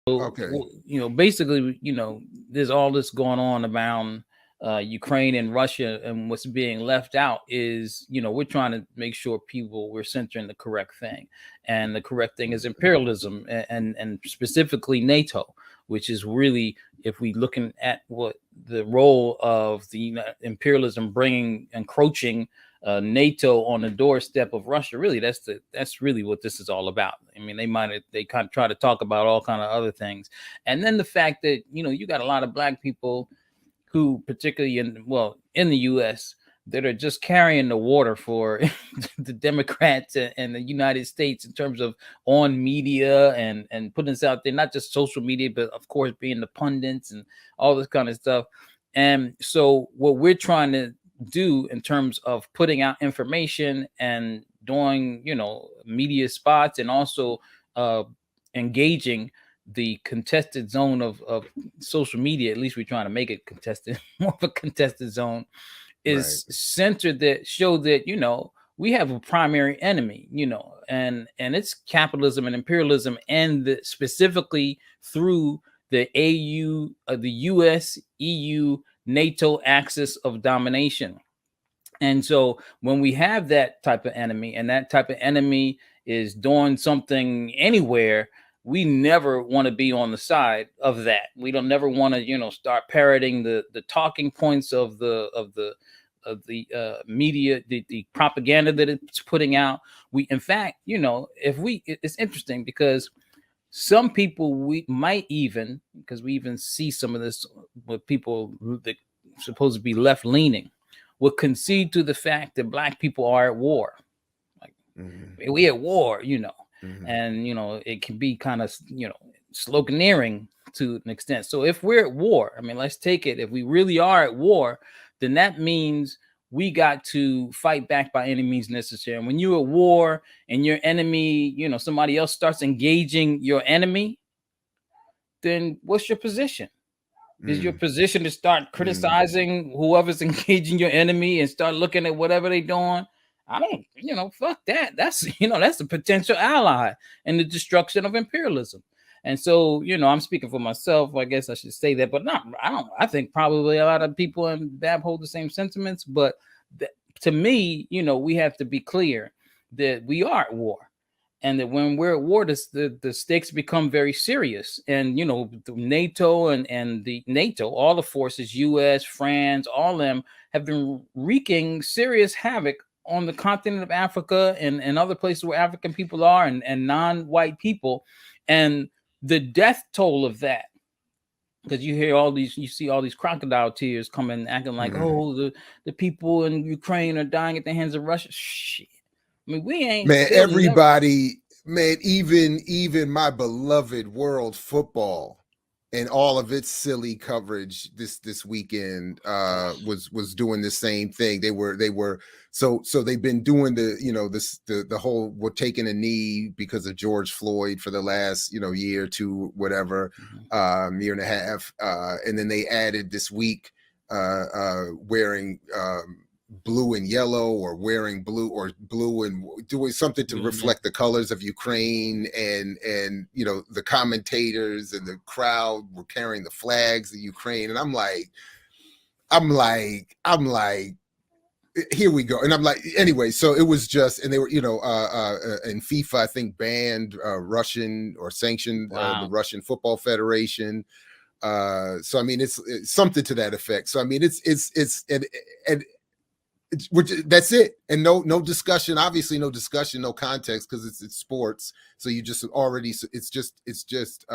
Okay. Basically, there's all this going on around Ukraine and Russia, and what's being left out is, we're trying to make sure we're centering the correct thing, and the correct thing is imperialism, and specifically NATO, which is really, if we looking at what the role of the imperialism bringing, encroaching NATO on the doorstep of Russia. Really, that's really what this is all about. I mean, they kind of try to talk about all kind of other things, and then the fact that you got a lot of black people who, particularly in the U.S., that are just carrying the water for the Democrats and the United States in terms of on media and putting this out there, not just social media, but of course being the pundits and all this kind of stuff. And so what we're trying to do in terms of putting out information and doing, media spots, and also engaging the contested zone of social media, at least we're trying to make it contested, more of a contested zone, is centered that show that, we have a primary enemy, and it's capitalism and imperialism, and specifically through the AU, the US, EU, NATO axis of domination. And so when we have that type of enemy, and that type of enemy is doing something anywhere, we never want to be on the side of that. We don't never want to, start parroting the talking points of the media, the propaganda that it's putting out. We, in fact, it's interesting because some people, we might even, because we even see some of this with people that supposed to be left leaning, will concede to the fact that black people are at war. Like, we at war, and it can be kind of sloganeering to an extent. So if we're at war, I mean, let's take it, if we really are at war, then that means we got to fight back by any means necessary. And when you're at war and your enemy, somebody else starts engaging your enemy, then what's your position? Is your position to start criticizing whoever's engaging your enemy and start looking at whatever they're doing? I don't, fuck that. That's, that's a potential ally in the destruction of imperialism. And so, I'm speaking for myself. I guess I should say that, but I think probably a lot of people in BAB hold the same sentiments. But to me, we have to be clear that we are at war. And that when we're at war, the stakes become very serious. And, NATO and the NATO, all the forces, US, France, all of them have been wreaking serious havoc on the continent of Africa and other places where African people are and non-white people. And the death toll of that, because you see all these crocodile tears coming, acting like, oh, the people in Ukraine are dying at the hands of Russia. Shit. I mean, we ain't, man, everybody, man, even my beloved world football and all of its silly coverage this weekend was doing the same thing. They were so they've been doing the whole, we're taking a knee because of George Floyd for the last year or two, whatever, year and a half, and then they added this week wearing blue and yellow, or wearing blue and doing something to reflect the colors of Ukraine, and the commentators and the crowd were carrying the flags of Ukraine, and I'm like here we go. And I'm like, anyway, so it was just, and they were, and FIFA, I think, banned Russian, or sanctioned the Russian Football Federation. So I mean, it's something to that effect. So I mean, that's it. And no discussion, obviously no discussion, no context, because it's sports. So you just already, it's just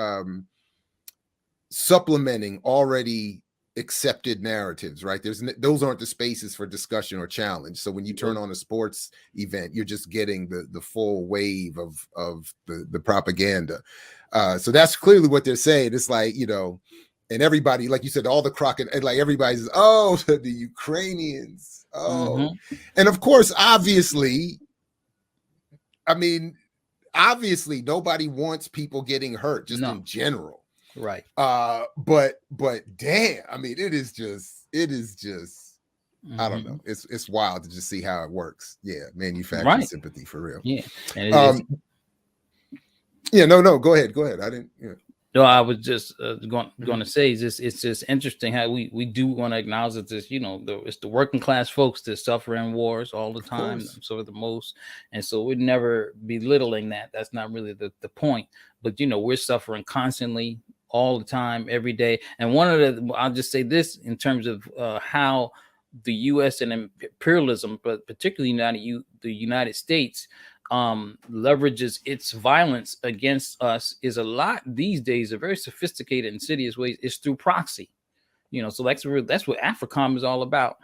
supplementing already accepted narratives, right? Those aren't the spaces for discussion or challenge. So when you turn on a sports event, you're just getting the full wave of the propaganda. So that's clearly what they're saying. It's like, and everybody, like you said, all the crocodile, like everybody's, oh, the Ukrainians, oh. And of course, obviously, nobody wants people getting hurt, just in general. Right. But damn, I mean, it is just I don't know. It's wild to just see how it works. Yeah, manufactured sympathy for real. Yeah. And yeah, no, go ahead. I didn't. Yeah. No, I was just going Mhm. to say, it's just interesting how we do want to acknowledge that this, it's the working class folks that suffer in wars all the Of time, course. so the most, and so we'd never belittling that. That's not really the point. But we're suffering constantly, all the time, every day. And one of I'll just say this in terms of how the U.S. and imperialism, but particularly the United States, leverages its violence against us is a lot these days, a very sophisticated, insidious ways, is through proxy. So that's what AFRICOM is all about.